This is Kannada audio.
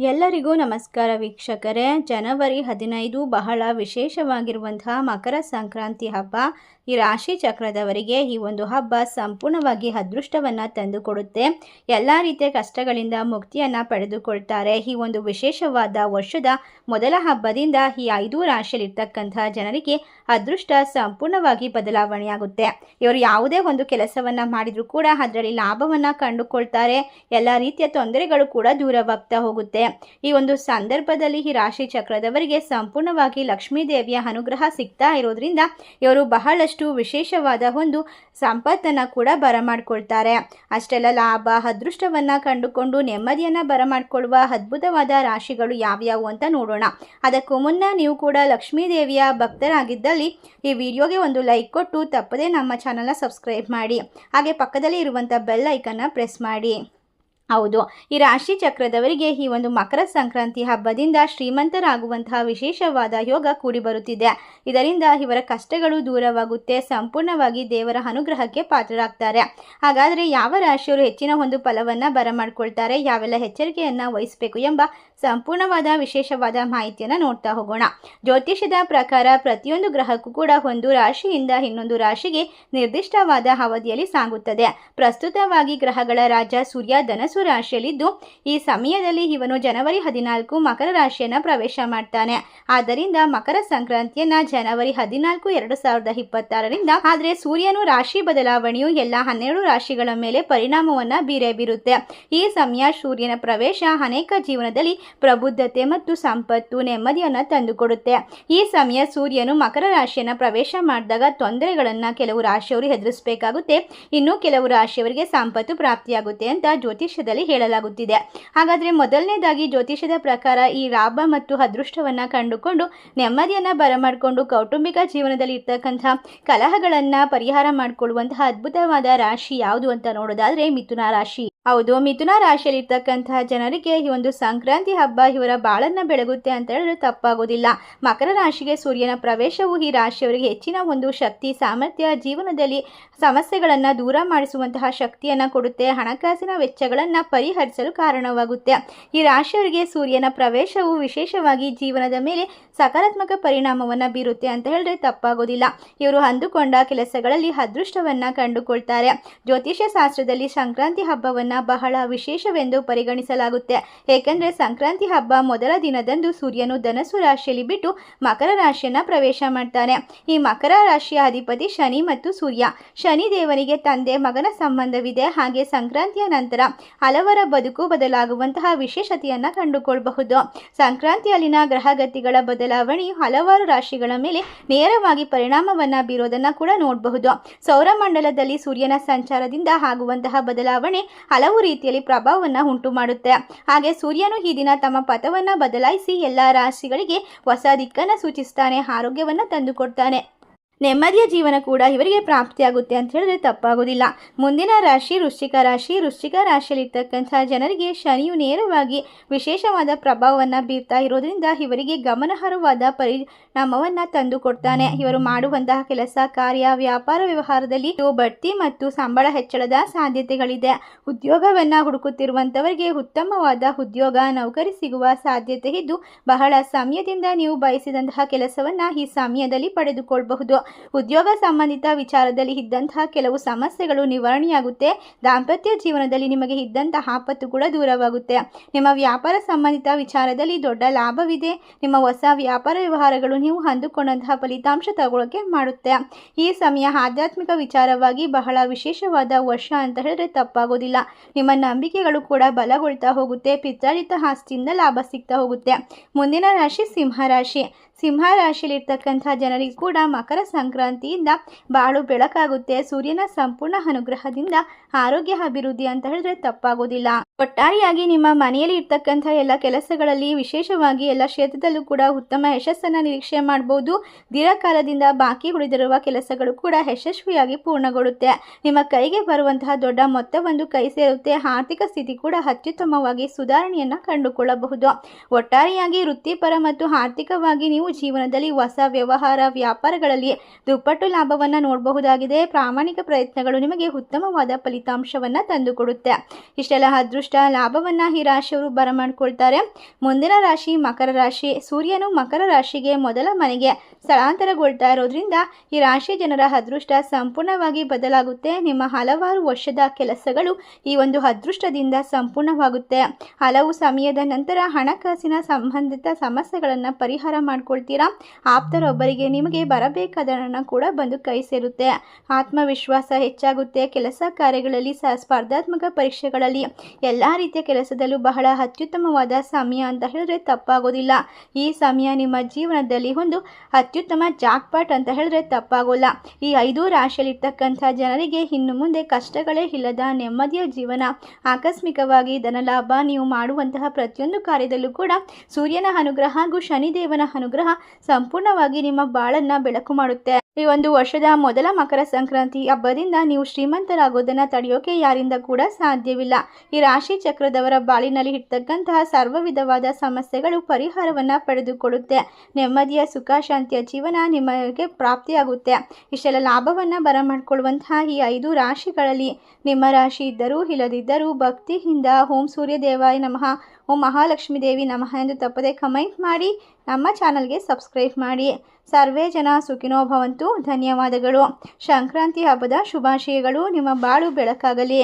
ಎಲ್ಲರಿಗೂ ನಮಸ್ಕಾರ ವೀಕ್ಷಕರೇ. ಜನವರಿ 15 ಬಹಳ ವಿಶೇಷವಾಗಿರುವಂತಹ ಮಕರ ಸಂಕ್ರಾಂತಿ ಹಬ್ಬ. ಈ ರಾಶಿ ಚಕ್ರದವರಿಗೆ ಈ ಒಂದು ಹಬ್ಬ ಸಂಪೂರ್ಣವಾಗಿ ಅದೃಷ್ಟವನ್ನು ತಂದುಕೊಡುತ್ತೆ. ಎಲ್ಲ ರೀತಿಯ ಕಷ್ಟಗಳಿಂದ ಮುಕ್ತಿಯನ್ನು ಪಡೆದುಕೊಳ್ತಾರೆ. ಈ ಒಂದು ವಿಶೇಷವಾದ ವರ್ಷದ ಮೊದಲ ಹಬ್ಬದಿಂದ ಈ 5 ರಾಶಿಯಲ್ಲಿರ್ತಕ್ಕಂತಹ ಜನರಿಗೆ ಅದೃಷ್ಟ ಸಂಪೂರ್ಣವಾಗಿ ಬದಲಾವಣೆಯಾಗುತ್ತೆ. ಇವರು ಯಾವುದೇ ಒಂದು ಕೆಲಸವನ್ನು ಮಾಡಿದರೂ ಕೂಡ ಅದರಲ್ಲಿ ಲಾಭವನ್ನು ಕಂಡುಕೊಳ್ತಾರೆ. ಎಲ್ಲ ರೀತಿಯ ತೊಂದರೆಗಳು ಕೂಡ ದೂರವಾಗ್ತಾ ಹೋಗುತ್ತೆ. ಈ ಒಂದು ಸಂದರ್ಭದಲ್ಲಿ ಈ ರಾಶಿ ಚಕ್ರದವರಿಗೆ ಸಂಪೂರ್ಣವಾಗಿ ಲಕ್ಷ್ಮೀ ದೇವಿಯ ಅನುಗ್ರಹ ಸಿಗ್ತಾ ಇರೋದ್ರಿಂದ ಇವರು ಬಹಳಷ್ಟು ವಿಶೇಷವಾದ ಒಂದು ಸಂಪತ್ತನ್ನು ಕೂಡ ಬರಮಾಡ್ಕೊಳ್ತಾರೆ. ಅಷ್ಟೆಲ್ಲ ಲಾಭ ಅದೃಷ್ಟವನ್ನು ಕಂಡುಕೊಂಡು ನೆಮ್ಮದಿಯನ್ನು ಬರಮಾಡ್ಕೊಳ್ಳುವ ಅದ್ಭುತವಾದ ರಾಶಿಗಳು ಯಾವ್ಯಾವು ಅಂತ ನೋಡೋಣ. ಅದಕ್ಕೂ ಮುನ್ನ ನೀವು ಕೂಡ ಲಕ್ಷ್ಮೀ ದೇವಿಯ ಭಕ್ತರಾಗಿದ್ದಲ್ಲಿ ಈ ವಿಡಿಯೋಗೆ ಒಂದು ಲೈಕ್ ಕೊಟ್ಟು ತಪ್ಪದೇ ನಮ್ಮ ಚಾನಲ್ನ ಸಬ್ಸ್ಕ್ರೈಬ್ ಮಾಡಿ. ಹಾಗೆ ಪಕ್ಕದಲ್ಲಿ ಇರುವಂಥ ಬೆಲ್ ಐಕನ್ನ ಪ್ರೆಸ್ ಮಾಡಿ. ಹೌದು, ಈ ರಾಶಿ ಚಕ್ರದವರಿಗೆ ಈ ಒಂದು ಮಕರ ಸಂಕ್ರಾಂತಿ ಹಬ್ಬದಿಂದ ಶ್ರೀಮಂತರಾಗುವಂತಹ ವಿಶೇಷವಾದ ಯೋಗ ಕೂಡಿ ಬರುತ್ತಿದೆ. ಇದರಿಂದ ಇವರ ಕಷ್ಟಗಳು ದೂರವಾಗುತ್ತೆ. ಸಂಪೂರ್ಣವಾಗಿ ದೇವರ ಅನುಗ್ರಹಕ್ಕೆ ಪಾತ್ರರಾಗ್ತಾರೆ. ಹಾಗಾದರೆ ಯಾವ ರಾಶಿಯವರು ಹೆಚ್ಚಿನ ಒಂದು ಫಲವನ್ನು ಬರಮಾಡ್ಕೊಳ್ತಾರೆ, ಯಾವೆಲ್ಲ ಎಚ್ಚರಿಕೆಯನ್ನು ವಹಿಸಬೇಕು ಎಂಬ ಸಂಪೂರ್ಣವಾದ ವಿಶೇಷವಾದ ಮಾಹಿತಿಯನ್ನು ನೋಡ್ತಾ ಹೋಗೋಣ. ಜ್ಯೋತಿಷ್ಯದ ಪ್ರಕಾರ ಪ್ರತಿಯೊಂದು ಗ್ರಹಕ್ಕೂ ಕೂಡ ಒಂದು ರಾಶಿಯಿಂದ ಇನ್ನೊಂದು ರಾಶಿಗೆ ನಿರ್ದಿಷ್ಟವಾದ ಅವಧಿಯಲ್ಲಿ ಸಾಗುತ್ತದೆ. ಪ್ರಸ್ತುತವಾಗಿ ಗ್ರಹಗಳ ರಾಜ ಸೂರ್ಯ ಧನಸ್ಸು ರಾಶಿಯಲ್ಲಿದ್ದು ಈ ಸಮಯದಲ್ಲಿ ಇವನು ಜನವರಿ 14 ಮಕರ ರಾಶಿಯನ್ನು ಪ್ರವೇಶ ಮಾಡ್ತಾನೆ. ಆದ್ದರಿಂದ ಮಕರ ಸಂಕ್ರಾಂತಿಯನ್ನ ಜನವರಿ 14, 2026ರಿಂದ ಆದರೆ ಸೂರ್ಯನು ರಾಶಿ ಬದಲಾವಣೆಯು ಎಲ್ಲ 12 ರಾಶಿಗಳ ಮೇಲೆ ಪರಿಣಾಮವನ್ನು ಬೀರುತ್ತೆ. ಈ ಸಮಯ ಸೂರ್ಯನ ಪ್ರವೇಶ ಅನೇಕ ಜೀವನದಲ್ಲಿ ಪ್ರಬುದ್ಧತೆ ಮತ್ತು ಸಂಪತ್ತು ನೆಮ್ಮದಿಯನ್ನು ತಂದುಕೊಡುತ್ತೆ. ಈ ಸಮಯ ಸೂರ್ಯನು ಮಕರ ರಾಶಿಯನ್ನು ಪ್ರವೇಶ ಮಾಡಿದಾಗ ತೊಂದರೆಗಳನ್ನು ಕೆಲವು ರಾಶಿಯವರು ಎದುರಿಸಬೇಕಾಗುತ್ತೆ. ಇನ್ನು ಕೆಲವು ರಾಶಿಯವರಿಗೆ ಸಂಪತ್ತು ಪ್ರಾಪ್ತಿಯಾಗುತ್ತೆ ಅಂತ ಜ್ಯೋತಿಷ್ಯದಲ್ಲಿ ಹೇಳಲಾಗುತ್ತಿದೆ. ಹಾಗಾದರೆ ಮೊದಲನೇದಾಗಿ ಜ್ಯೋತಿಷ್ಯದ ಪ್ರಕಾರ ಈ ಲಾಭ ಮತ್ತು ಅದೃಷ್ಟವನ್ನು ಕಂಡುಕೊಂಡು ನೆಮ್ಮದಿಯನ್ನು ಬರಮಾಡಿಕೊಂಡು ಕೌಟುಂಬಿಕ ಜೀವನದಲ್ಲಿ ಇರ್ತಕ್ಕಂಥ ಕಲಹಗಳನ್ನು ಪರಿಹಾರ ಮಾಡಿಕೊಳ್ಳುವಂತಹ ಅದ್ಭುತವಾದ ರಾಶಿ ಯಾವುದು ಅಂತ ನೋಡೋದಾದ್ರೆ ಮಿಥುನ ರಾಶಿ. ಹೌದು, ಮಿಥುನ ರಾಶಿಯಲ್ಲಿರ್ತಕ್ಕಂತಹ ಜನರಿಗೆ ಈ ಒಂದು ಸಂಕ್ರಾಂತಿ ಹಬ್ಬ ಇವರ ಬಾಳನ್ನ ಬೆಳಗುತ್ತೆ ಅಂತ ಹೇಳಿದ್ರೆ ತಪ್ಪಾಗೋದಿಲ್ಲ. ಮಕರ ರಾಶಿಗೆ ಸೂರ್ಯನ ಪ್ರವೇಶವು ಈ ರಾಶಿಯವರಿಗೆ ಹೆಚ್ಚಿನ ಒಂದು ಶಕ್ತಿ ಸಾಮರ್ಥ್ಯ, ಜೀವನದಲ್ಲಿ ಸಮಸ್ಯೆಗಳನ್ನು ದೂರ ಮಾಡಿಸುವಂತಹ ಶಕ್ತಿಯನ್ನು ಕೊಡುತ್ತೆ. ಹಣಕಾಸಿನ ವೆಚ್ಚಗಳನ್ನು ಪರಿಹರಿಸಲು ಕಾರಣವಾಗುತ್ತೆ. ಈ ರಾಶಿಯವರಿಗೆ ಸೂರ್ಯನ ಪ್ರವೇಶವು ವಿಶೇಷವಾಗಿ ಜೀವನದ ಮೇಲೆ ಸಕಾರಾತ್ಮಕ ಪರಿಣಾಮವನ್ನು ಬೀರುತ್ತೆ ಅಂತ ಹೇಳಿದ್ರೆ ತಪ್ಪಾಗೋದಿಲ್ಲ. ಇವರು ಅಂದುಕೊಂಡ ಕೆಲಸಗಳಲ್ಲಿ ಅದೃಷ್ಟವನ್ನು ಕಂಡುಕೊಳ್ತಾರೆ. ಜ್ಯೋತಿಷ್ಯ ಶಾಸ್ತ್ರದಲ್ಲಿ ಸಂಕ್ರಾಂತಿ ಹಬ್ಬವನ್ನು ಬಹಳ ವಿಶೇಷವೆಂದು ಪರಿಗಣಿಸಲಾಗುತ್ತೆ. ಏಕೆಂದರೆ ಸಂಕ್ರಾಂತಿ ಹಬ್ಬ ಮೊದಲ ದಿನದಂದು ಸೂರ್ಯನು ಧನಸ್ಸು ರಾಶಿಯಲ್ಲಿ ಬಿಟ್ಟು ಮಕರ ರಾಶಿಯನ್ನು ಪ್ರವೇಶ ಮಾಡ್ತಾನೆ. ಈ ಮಕರ ರಾಶಿಯ ಅಧಿಪತಿ ಶನಿ ಮತ್ತು ಸೂರ್ಯ. ಶನಿ ದೇವನಿಗೆ ತಂದೆ ಮಗನ ಸಂಬಂಧವಿದೆ. ಹಾಗೆ ಸಂಕ್ರಾಂತಿಯ ನಂತರ ಹಲವರ ಬದುಕು ಬದಲಾಗುವಂತಹ ವಿಶೇಷತೆಯನ್ನು ಕಂಡುಕೊಳ್ಳಬಹುದು. ಸಂಕ್ರಾಂತಿಯಲ್ಲಿನ ಗ್ರಹಗತಿಗಳ ಬದಲಾವಣೆಯು ಹಲವಾರು ರಾಶಿಗಳ ಮೇಲೆ ನೇರವಾಗಿ ಪರಿಣಾಮವನ್ನು ಬೀರೋದನ್ನು ಕೂಡ ನೋಡಬಹುದು. ಸೌರಮಂಡಲದಲ್ಲಿ ಸೂರ್ಯನ ಸಂಚಾರದಿಂದ ಆಗುವಂತಹ ಬದಲಾವಣೆ ಹಲವು ರೀತಿಯಲ್ಲಿ ಪ್ರಭಾವವನ್ನು ಉಂಟು ಮಾಡುತ್ತೆ. ಹಾಗೆ ಸೂರ್ಯನು ಈ ದಿನ ತಮ್ಮ ಪಥವನ್ನು ಬದಲಾಯಿಸಿ ಎಲ್ಲ ರಾಶಿಗಳಿಗೆ ಹೊಸ ದಿಕ್ಕನ್ನು ಸೂಚಿಸ್ತಾನೆ, ಆರೋಗ್ಯವನ್ನು ತಂದುಕೊಡ್ತಾನೆ. ನೆಮ್ಮದಿಯ ಜೀವನ ಕೂಡ ಇವರಿಗೆ ಪ್ರಾಪ್ತಿಯಾಗುತ್ತೆ ಅಂತ ಹೇಳಿದ್ರೆ ತಪ್ಪಾಗೋದಿಲ್ಲ. ಮುಂದಿನ ರಾಶಿ ವೃಶ್ಚಿಕ ರಾಶಿ. ವೃಶ್ಚಿಕ ರಾಶಿಯಲ್ಲಿರ್ತಕ್ಕಂಥ ಜನರಿಗೆ ಶನಿಯು ನೇರವಾಗಿ ವಿಶೇಷವಾದ ಪ್ರಭಾವವನ್ನು ಬೀರ್ತಾ ಇರೋದ್ರಿಂದ ಇವರಿಗೆ ಗಮನಾರ್ಹವಾದ ಪರಿಣಾಮವನ್ನು ತಂದುಕೊಡ್ತಾನೆ. ಇವರು ಮಾಡುವಂತಹ ಕೆಲಸ ಕಾರ್ಯ ವ್ಯಾಪಾರ ವ್ಯವಹಾರದಲ್ಲಿ ಬಡ್ತಿ ಮತ್ತು ಸಂಬಳ ಹೆಚ್ಚಳದ ಸಾಧ್ಯತೆಗಳಿದೆ. ಉದ್ಯೋಗವನ್ನು ಹುಡುಕುತ್ತಿರುವಂಥವರಿಗೆ ಉತ್ತಮವಾದ ಉದ್ಯೋಗ ನೌಕರಿ ಸಿಗುವ ಸಾಧ್ಯತೆ ಇದ್ದು ಬಹಳ ಸಮಯದಿಂದ ನೀವು ಬಯಸಿದಂತಹ ಕೆಲಸವನ್ನು ಈ ಸಮಯದಲ್ಲಿ ಪಡೆದುಕೊಳ್ಳಬಹುದು. ಉದ್ಯೋಗ ಸಂಬಂಧಿತ ವಿಚಾರದಲ್ಲಿ ಇದ್ದಂತಹ ಕೆಲವು ಸಮಸ್ಯೆಗಳು ನಿವಾರಣೆಯಾಗುತ್ತೆ. ದಾಂಪತ್ಯ ಜೀವನದಲ್ಲಿ ನಿಮಗೆ ಇದ್ದಂತಹ ಆಪತ್ತು ಕೂಡ ದೂರವಾಗುತ್ತೆ. ನಿಮ್ಮ ವ್ಯಾಪಾರ ಸಂಬಂಧಿತ ವಿಚಾರದಲ್ಲಿ ದೊಡ್ಡ ಲಾಭವಿದೆ. ನಿಮ್ಮ ಹೊಸ ವ್ಯಾಪಾರ ವ್ಯವಹಾರಗಳು ನೀವು ಅಂದುಕೊಂಡಂತಹ ಫಲಿತಾಂಶ ತಗೊಳ್ಳೋಕೆ ಮಾಡುತ್ತೆ. ಈ ಸಮಯ ಆಧ್ಯಾತ್ಮಿಕ ವಿಚಾರವಾಗಿ ಬಹಳ ವಿಶೇಷವಾದ ವರ್ಷ ಅಂತ ಹೇಳಿದ್ರೆ ತಪ್ಪಾಗೋದಿಲ್ಲ. ನಿಮ್ಮ ನಂಬಿಕೆಗಳು ಕೂಡ ಬಲಗೊಳ್ತಾ ಹೋಗುತ್ತೆ. ಪಿತ್ರಾರ್ಜಿತ ಆಸ್ತಿಯಿಂದ ಲಾಭ ಸಿಗ್ತಾ ಹೋಗುತ್ತೆ. ಮುಂದಿನ ರಾಶಿ ಸಿಂಹ ರಾಶಿ. ಸಿಂಹ ರಾಶಿಯಲ್ಲಿರ್ತಕ್ಕಂಥ ಜನರಿಗೂ ಕೂಡ ಮಕರ ಸಂಕ್ರಾಂತಿಯಿಂದ ಬಾಳು ಬೆಳಕಾಗುತ್ತೆ. ಸೂರ್ಯನ ಸಂಪೂರ್ಣ ಅನುಗ್ರಹದಿಂದ ಆರೋಗ್ಯ ಅಭಿವೃದ್ಧಿ ಅಂತ ಹೇಳಿದ್ರೆ ತಪ್ಪಾಗೋದಿಲ್ಲ. ಒಟ್ಟಾರೆಯಾಗಿ ನಿಮ್ಮ ಮನೆಯಲ್ಲಿ ಇರ್ತಕ್ಕಂಥ ಎಲ್ಲ ಕೆಲಸಗಳಲ್ಲಿ ವಿಶೇಷವಾಗಿ ಎಲ್ಲ ಕ್ಷೇತ್ರದಲ್ಲೂ ಕೂಡ ಉತ್ತಮ ಯಶಸ್ಸನ್ನು ನಿರೀಕ್ಷೆ ಮಾಡಬಹುದು. ದೀರ್ಘಕಾಲದಿಂದ ಬಾಕಿ ಉಳಿದಿರುವ ಕೆಲಸಗಳು ಕೂಡ ಯಶಸ್ವಿಯಾಗಿ ಪೂರ್ಣಗೊಳ್ಳುತ್ತೆ. ನಿಮ್ಮ ಕೈಗೆ ಬರುವಂತಹ ದೊಡ್ಡ ಮೊತ್ತವೊಂದು ಕೈ ಸೇರುತ್ತೆ. ಆರ್ಥಿಕ ಸ್ಥಿತಿ ಕೂಡ ಅತ್ಯುತ್ತಮವಾಗಿ ಸುಧಾರಣೆಯನ್ನು ಕಂಡುಕೊಳ್ಳಬಹುದು. ಒಟ್ಟಾರೆಯಾಗಿ ವೃತ್ತಿಪರ ಮತ್ತು ಆರ್ಥಿಕವಾಗಿ ನೀವು ಜೀವನದಲ್ಲಿ ಹೊಸ ವ್ಯವಹಾರ ವ್ಯಾಪಾರಗಳಲ್ಲಿ ದುಪ್ಪಟ್ಟು ಲಾಭವನ್ನು ನೋಡಬಹುದಾಗಿದೆ. ಪ್ರಾಮಾಣಿಕ ಪ್ರಯತ್ನಗಳು ನಿಮಗೆ ಉತ್ತಮವಾದ ಫಲಿತಾಂಶವನ್ನು ತಂದುಕೊಡುತ್ತೆ. ಇಷ್ಟೆಲ್ಲ ಅದೃಷ್ಟ ಲಾಭವನ್ನು ಈ ರಾಶಿಯವರು ಬರಮಾಡ್ಕೊಳ್ತಾರೆ. ಮುಂದಿನ ರಾಶಿ ಮಕರ ರಾಶಿ. ಸೂರ್ಯನು ಮಕರ ರಾಶಿಗೆ ಮೊದಲ ಮನೆಗೆ ಸ್ಥಳಾಂತರಗೊಳ್ತಾ ಇರೋದ್ರಿಂದ ಈ ರಾಶಿ ಜನರ ಅದೃಷ್ಟ ಸಂಪೂರ್ಣವಾಗಿ ಬದಲಾಗುತ್ತೆ. ನಿಮ್ಮ ಹಲವಾರು ವರ್ಷದ ಕೆಲಸಗಳು ಈ ಒಂದು ಅದೃಷ್ಟದಿಂದ ಸಂಪೂರ್ಣವಾಗುತ್ತೆ. ಹಲವು ಸಮಯದ ನಂತರ ಹಣಕಾಸಿನ ಸಂಬಂಧಿತ ಸಮಸ್ಯೆಗಳನ್ನು ಪರಿಹಾರ ಮಾಡ್ಕೊಳ್ತೀರಾ. ಆಪ್ತರೊಬ್ಬರಿಗೆ ನಿಮಗೆ ಬರಬೇಕಾದ ಹಣ ಕೂಡ ಬಂದು ಕೈ ಸೇರುತ್ತೆ. ಆತ್ಮವಿಶ್ವಾಸ ಹೆಚ್ಚಾಗುತ್ತೆ. ಕೆಲಸ ಕಾರ್ಯಗಳಲ್ಲಿ ಸ್ಪರ್ಧಾತ್ಮಕ ಪರೀಕ್ಷೆಗಳಲ್ಲಿ ಎಲ್ಲ ರೀತಿಯ ಕೆಲಸದಲ್ಲೂ ಬಹಳ ಅತ್ಯುತ್ತಮವಾದ ಸಮಯ ಅಂತ ಹೇಳಿದ್ರೆ ತಪ್ಪಾಗೋದಿಲ್ಲ. ಈ ಸಮಯ ನಿಮ್ಮ ಜೀವನದಲ್ಲಿ ಒಂದು ಅತ್ಯುತ್ತಮ ಜಾಕ್ಪಾಟ್ ಅಂತ ಹೇಳಿದ್ರೆ ತಪ್ಪಾಗೋಲ್ಲ. ಈ 5 ರಾಶಿಯಲ್ಲಿರ್ತಕ್ಕಂಥ ಜನರಿಗೆ ಇನ್ನು ಮುಂದೆ ಕಷ್ಟಗಳೇ ಇಲ್ಲದ ನೆಮ್ಮದಿಯ ಜೀವನ, ಆಕಸ್ಮಿಕವಾಗಿ ಧನಲಾಭ, ನೀವು ಮಾಡುವಂತಹ ಪ್ರತಿಯೊಂದು ಕಾರ್ಯದಲ್ಲೂ ಕೂಡ ಸೂರ್ಯನ ಅನುಗ್ರಹ ಹಾಗೂ ಶನಿದೇವನ ಅನುಗ್ರಹ ಸಂಪೂರ್ಣವಾಗಿ ನಿಮ್ಮ ಬಾಳನ್ನು ಬೆಳಕು ಮಾಡುತ್ತೆ. ಈ ಒಂದು ವರ್ಷದ ಮೊದಲ ಮಕರ ಸಂಕ್ರಾಂತಿ ಹಬ್ಬದಿಂದ ನೀವು ಶ್ರೀಮಂತರಾಗೋದನ್ನು ತಡೆಯೋಕೆ ಯಾರಿಂದ ಕೂಡ ಸಾಧ್ಯವಿಲ್ಲ. ಈ ರಾಶಿ ಚಕ್ರದವರ ಬಾಳಿನಲ್ಲಿ ಇರ್ತಕ್ಕಂತಹ ಸರ್ವ ವಿಧವಾದ ಸಮಸ್ಯೆಗಳು ಪರಿಹಾರವನ್ನು ಪಡೆದುಕೊಳ್ಳುತ್ತೆ. ನೆಮ್ಮದಿಯ ಸುಖ ಶಾಂತಿಯ ಜೀವನ ನಿಮಗೆ ಪ್ರಾಪ್ತಿಯಾಗುತ್ತೆ. ಇಷ್ಟೆಲ್ಲ ಲಾಭವನ್ನು ಬರಮಾಡಿಕೊಳ್ಳುವಂತಹ ಈ 5 ರಾಶಿಗಳಲ್ಲಿ ನಿಮ್ಮ ರಾಶಿ ಇದ್ದರೂ ಇಲ್ಲದಿದ್ದರೂ ಭಕ್ತಿಯಿಂದ ಓಂ ಸೂರ್ಯದೇವಾಯ ನಮಃ, ಓಂ ಮಹಾಲಕ್ಷ್ಮೀ ದೇವಿ ನಮಃ ಎಂದು ತಪ್ಪದೆ ಕಮೆಂಟ್ ಮಾಡಿ ನಮ್ಮ ಚಾನಲ್ಗೆ ಸಬ್ಸ್ಕ್ರೈಬ್ ಮಾಡಿ. ಸರ್ವೇ ಜನ ಸುಖಿನೋ ಭವಂತು. ಧನ್ಯವಾದಗಳು. ಸಂಕ್ರಾಂತಿ ಹಬ್ಬದ ಶುಭಾಶಯಗಳು. ನಿಮ್ಮ ಬಾಳು ಬೆಳಕಾಗಲಿ.